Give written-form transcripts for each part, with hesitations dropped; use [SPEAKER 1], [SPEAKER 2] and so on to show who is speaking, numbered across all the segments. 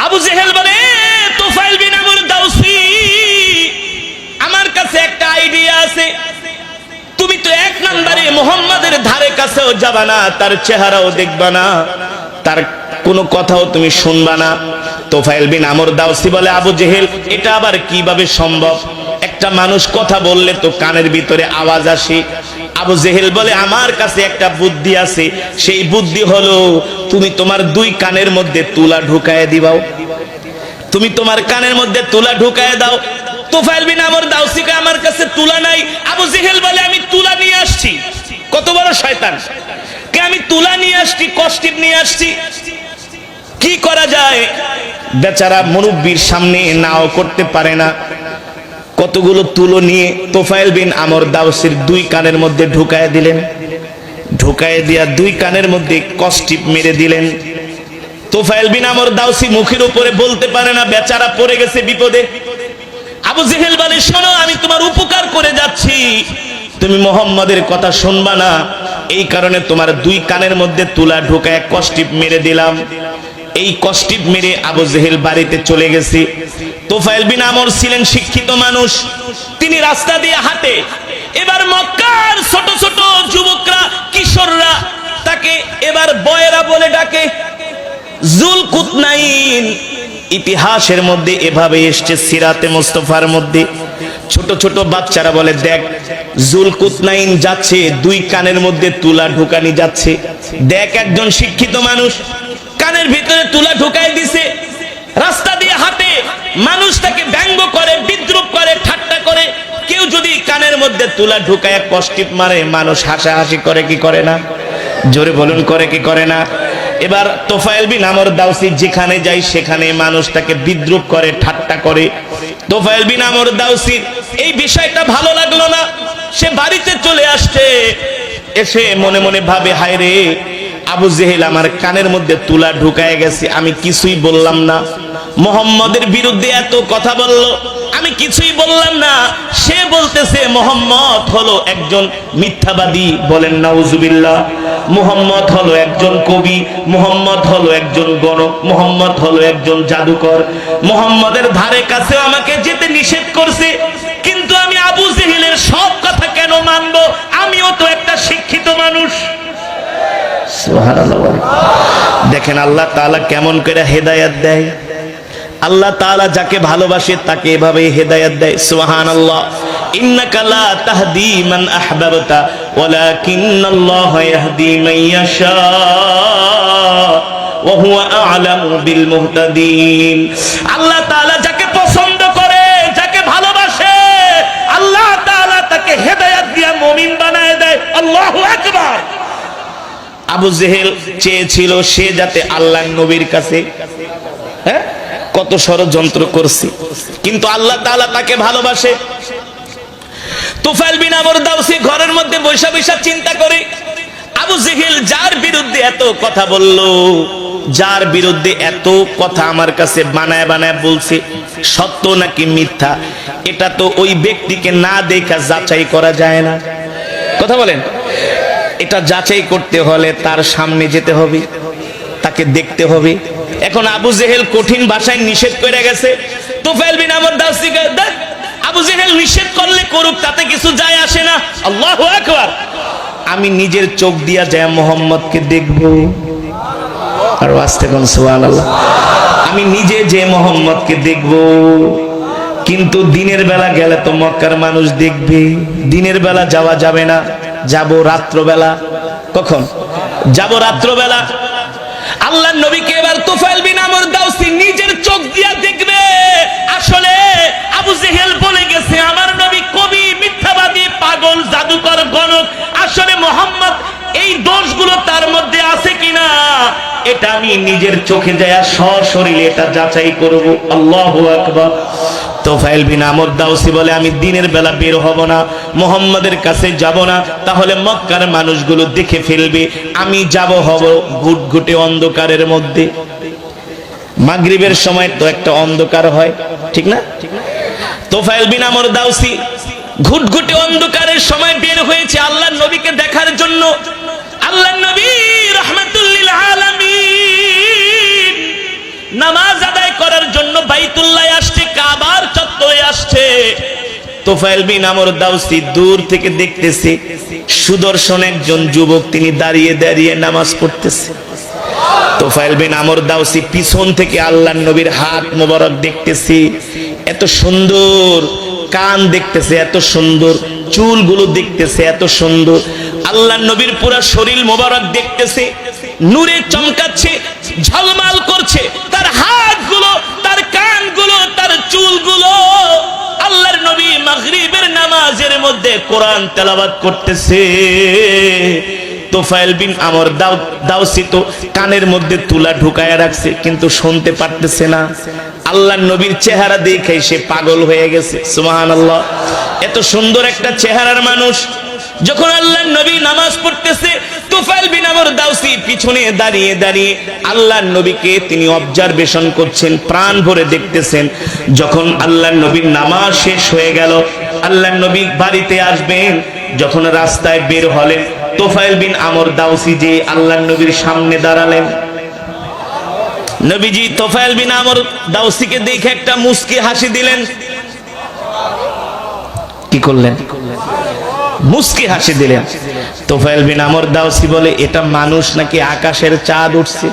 [SPEAKER 1] আবু জেহেল বলে, তুফাইল বিন আমর দাউসি, আমার কাছে একটা আইডিয়া আছে। তুমি তো এক নম্বরে মুহাম্মাদের ধারে কাছেও যাবা না, তার চেহারাও দেখবা না, তার কোনো কথাও তুমি শুনবা না। তুফাইল বিন আমর দাউসি বলে, আবু জেহেল, এটা আবার কিভাবে সম্ভব? একটা মানুষ কথা বললে তো কানের ভিতরে আওয়াজ আসে। আবু জেহেল বলে, আমার কাছে একটা বুদ্ধি আছে। সেই বুদ্ধি হলো, তুমি তোমার দুই কানের মধ্যে তুলা ঢুকায় দিবাও। তুমি তোমার কানের মধ্যে তুলা ঢুকায় দাও। তুফাইল বিন আমর দাউসিকে, আমার কাছে তুলা নাই। আবু জেহেল বলে, আমি তুলা নিয়ে আসছি। কত বড় শয়তান! কে আমি তুলা নিয়ে আসছি, কষ্টিপ নিয়ে আসছি। কি করা যায়? বেচারা মুরব্বির সামনে নাও করতে পারে না। কতগুলো তুলো নিয়ে তুফাইল বিন আমর দাউসির দুই কানের মধ্যে ঢুকায় দিলেন। ঢুকায় দিয়া দুই কানের মধ্যে কষ্টিপ মেরে দিলেন। তুফাইল বিন আমর দাউসি মুখের উপরে বলতে পারে না, বেচারা পড়ে গেছে বিপদে। আবু জেহেল বলে, শোনো, আমি তোমার উপকার করে যাচ্ছি, তুমি মুহাম্মাদের কথা শুনবা না, এই কারণে তোমার দুই কানের মধ্যে তুলা ঢুকায় কষ্টিপ মেরে দিলাম। এই কষ্টিপ মেরে আবু জেহেল বাড়িতে চলে গেছে। তুফাইল বিন আমর ছিলেন শিক্ষিত মানুষ, তিনি রাস্তা দিয়ে হাঁটে। এবার মক্কার ছোট ছোট যুবকরা, কিশোররা তাকে এবার বয়রা বলে ডাকে। জুলকুতনাইন ইতিহাসের মধ্যে এভাবে এসছে, সিরাতে মুস্তাফার মধ্যে। ছোট ছোট বাচ্চারা বলে, দেখ জুলকুতনাইন যাচ্ছে, দুই কানের মধ্যে তুলা ঢুকানি যাচ্ছে। দেখ, একজন শিক্ষিত মানুষ কানের ভিতরে তুলা ঢুকাই দিছে, রাস্তা দিয়ে হাঁটে, মানুষ তাকে ব্যঙ্গ করে, বিদ্রুপ করে, ঠাট্টা করে। কেউ যদি কানের মধ্যে তুলা ঢুকায় কষ্টিপ মারে, মানুষ হাসাহাসি করে কি করে না? জোরে বলুন, করে কি করে না? এবার তুফাইল বিন আমর দাউসি যেখানে যায় সেখানে মানুষ তাকে বিদ্রুপ করে, ঠাট্টা করে। তুফাইল বিন আমর দাউসির এই বিষয়টা ভালো লাগলো না, সে বাড়িতে চলে আসছে। এসে মনে মনে ভাবে, হায় রে, আবু জেহেল আমার কানের মধ্যে তুলা ঢুকায় গেছে, আমি কিছুই বললাম না। মুহাম্মাদের বিরুদ্ধে এত কথা বলল, আমি কিছুই বললাম না। সে বলতেছে মুহাম্মদ হলো একজন মিথ্যাবাদী, বলেন নাউজুবিল্লাহ। মুহাম্মদ হলো একজন কবি, মুহাম্মদ হলো একজন গণক, মুহাম্মদ হলো একজন জাদুকর। মুহাম্মাদের ধারে কাছে আমাকে যেতে নিষেধ করছে, কিন্তু আমি আবু জেহেলের সব কথা কেন মানবো? আমিও তো একটা শিক্ষিত মানুষ। সুবহানাল্লাহ। দেখেন আল্লাহ তাআলা কেমন করে হেদায়েত দেয়। আল্লাহ তাআলা যাকে ভালোবাসে তাকে এভাবে হেদায়েত দেয়। সুবহানাল্লাহ। ইন্নাকা লা তাহদি মান আহবাবতা ওয়ালাকিন্নাল্লাহা ইয়াহদি মান ইয়াশা ওয়া হুয়া আ'লামু বিল মুহতাদিন। আল্লাহ তাআলা যাকে পছন্দ করে, যাকে ভালোবাসে, আল্লাহ তাআলা তাকে হেদায়েত দিয়ে মুমিন বানায় দেয়। আল্লাহু আকবার। আবু জেহেল চেয়েছিল সে যাতে আল্লাহর নবীর কাছে, হ্যাঁ, কত ষড়যন্ত্র করছে, কিন্তু আল্লাহ তাআলা তাকে ভালোবাসে। তুফাইল বিন আমর দাউসি ঘরের মধ্যে বৈশা বৈশা চিন্তা করে, আবু জেহেল যার বিরুদ্ধে এত কথা বলল, যার বিরুদ্ধে এত কথা আমার কাছে বানায় বানায় বলছে, সত্য নাকি মিথ্যা, এটা তো ওই ব্যক্তিকে না দেখা যাচাই করা যায় না। কথা বলেন, এটা যাচাই করতে হলে তার সামনে যেতে হবে, তাকে দেখতে হবে। এখন আবু জেহেল কঠিন ভাষায় নিষেধ করে গেছে। তুফাইল বিন আমর দাউসি, আবু জেহেল নিষেধ করলে করুক, তাতে কিছু যায় আসে না। আল্লাহু আকবার। আমি নিজের চোখ দিয়া যায় মুহাম্মদকে দেখব। আর আস্তে কোন সুবহানাল্লাহ। আমি নিজে যে মুহাম্মদকে দেখব, কিন্তু দিনের বেলা গেলে তো মক্কার মানুষ দেখবে। দিনের বেলা যাওয়া যাবে না, যাব রাত্রবেলা। কখন যাব? রাত্রবেলা। আল্লাহর নবীকে এবার তুফাইল বিন আমর দাউসি নিজের চোখ দিয়া দেখবে। আসলে আবু জেহেল বলে গেছে আমার নবী কবি, মিথ্যাবাদী, পাগল, জাদুকর, গণক। আসলে মুহাম্মদ এই দোষগুলো তার মধ্যে আছে কিনা এটা আমি নিজের চোখে যায় সশরীরে এটা যাচাই করব। আল্লাহু আকবার। তুফাইল বিন আমর দাউসি বলে, আমি দিনের বেলা বের হব না, মুহাম্মাদের কাছে যাব না, তাহলে মক্কার মানুষগুলো দেখে ফেলবে। আমি যাব হব ঘুটঘুটে অন্ধকারের মধ্যে। মাগরিবের সময় তো একটা অন্ধকার হয়, ঠিক না? তুফাইল বিন আমর দাউসি ঘুটঘুটে অন্ধকারের সময় বের হয়েছে আল্লাহর নবীকে দেখার জন্য। আল্লাহর নবী রাহমাতুল লিল আলামিন নামাজ আদায় করার জন্য বাইতুল্লাহ আসছে, কাবার চত্বরে আসছে। তোফায়েল বিন আমর দাউসি দূর থেকে দেখতেছে সুদর্শন একজন যুবক, তিনি দাঁড়িয়ে দাঁড়িয়ে নামাজ পড়তেছে। তোফায়েল বিন আমর দাউসি পিছন থেকে আল্লাহর নবীর হাত মোবারক দেখতেছে, এত সুন্দর কান দেখতেছে, এত সুন্দর চুলগুলো দেখতেছে, এত সুন্দর আল্লাহর নবীর পুরা শরীর মোবারক দেখতেছে, নূরে চমকাচ্ছে, ঝলমাল করছে, তার হাতগুলো, তার কানগুলো, তার চুলগুলো। আল্লাহর নবী মাগরিবের নামাজের মধ্যে কোরআন তেলাওয়াত করতেছে। তোফায়েল বিন আমর দাউসি তো কানের মধ্যে তুলা ঢুকায়া রাখছে, কিন্তু শুনতে পারতেছে না। আল্লাহর নবীর চেহারা দেখে সে পাগল হয়ে গেছে। সুবহানাল্লাহ, এত সুন্দর একটা চেহারার মানুষ। যখন আল্লাহর নবী নামাজ পড়তেছে, তোফায়েল বিন আমর দাউসি পিছনে দাঁড়িয়ে দাঁড়িয়ে আল্লাহর নবীকে তিনি অবজারভেশন করছেন, প্রাণ ভরে দেখতেছেন। যখন আল্লাহর নবীর নামাজ শেষ হয়ে গেল, আল্লাহর নবী বাড়িতে আসবেন, যখন রাস্তায় বের হলেন, তোফায়েল বিন আমর দাউসি যে আল্লাহর নবীর সামনে দাঁড়ালেন। নবীজি তোফায়েল বিন আমর দাউসিকে দেখে একটা মুস্কি হাসি দিলেন। কি করলেন? মুস্কি হাসি দিলেন। তোফায়েল বিন আমর দাউসি বলে, এটা মানুষ নাকি আকাশের চাঁদ উঠছে?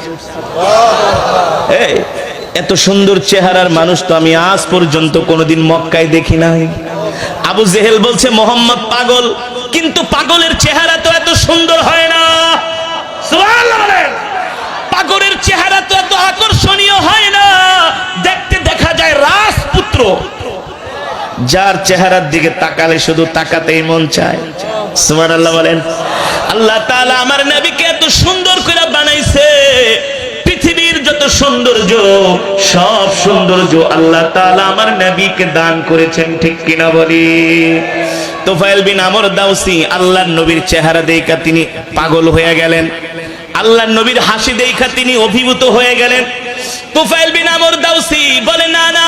[SPEAKER 1] এত সুন্দর চেহারার মানুষ তো আমি আজ পর্যন্ত কোনোদিন মক্কায় দেখি নাই। আবু জেহেল বলছে মোহাম্মদ পাগল, কিন্তু পাগলের চেহারা তো এত সুন্দর হয় না। সুবহানাল্লাহ বলেন। পাগলের চেহারা তো এত আকর্ষণীয় হয় না, দেখতে দেখা যায় রাজপুত্র, যার চেহারার দিকে তাকালে শুধু তাকাতেই মন চায়। সুবহানাল্লাহ বলেন। আল্লাহ তাআলা আমার নবীকে এত সুন্দর করে বানাইছে, পৃথিবীর যত সৌন্দর্য, সব সৌন্দর্য আল্লাহ তাআলা আমার নবীকে দান করেছেন, ঠিক কিনা বলি? তোফায়েল বিন আমর দাউসি আল্লাহর নবীর চেহারা দেখা তিনি পাগল হয়ে গেলেন, আল্লাহর নবীর হাসি দেখা তিনি অভিভূত হয়ে গেলেন। তোফায়েল বিন আমর দাউসি বলে, না না,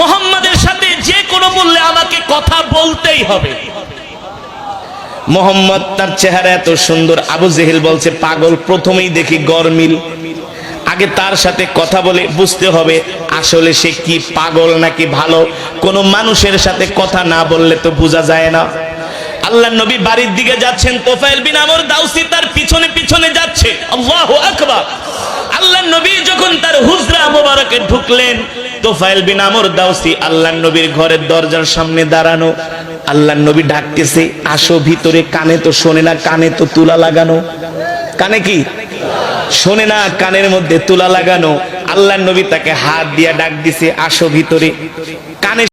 [SPEAKER 1] মুহাম্মাদের সাথে যে কোনো মূল্যে আমাকে কথা বলতেই হবে। মুহাম্মদ তার চেহারা এত সুন্দর। আবু জেহেল বলছে, পাগল, প্রথমেই দেখি গরমিল, আগে তার সাথে কথা বলে বুঝতে হবে আসলে সে কি পাগল নাকি ভালো। কোন মানুষের সাথে কথা না বললে তো বোঝা যায় না। আল্লাহর নবী বাড়ির দিকে যাচ্ছেন, তোফায়েল বিন আমর দাউসি তার পিছনে পিছনে যাচ্ছে। আল্লাহু আকবার। আল্লাহর নবী যখন তার হুজরা মোবারকে ঢুকলেন, তোফায়েল বিন আমর দাউসি আল্লাহর নবীর ঘরের দরজার সামনে দাঁড়ানো। আল্লাহর নবী ডাকতেছে, আসো ভিতরে। কানে তো শোনে না, কানে তো তুলা লাগানো। কানে কি শোনে না, কানের মধ্যে তুলা লাগানো। আল্লাহর নবী তাকে হাত দিয়া ডাক দিছে, আসো ভিতরে। কানে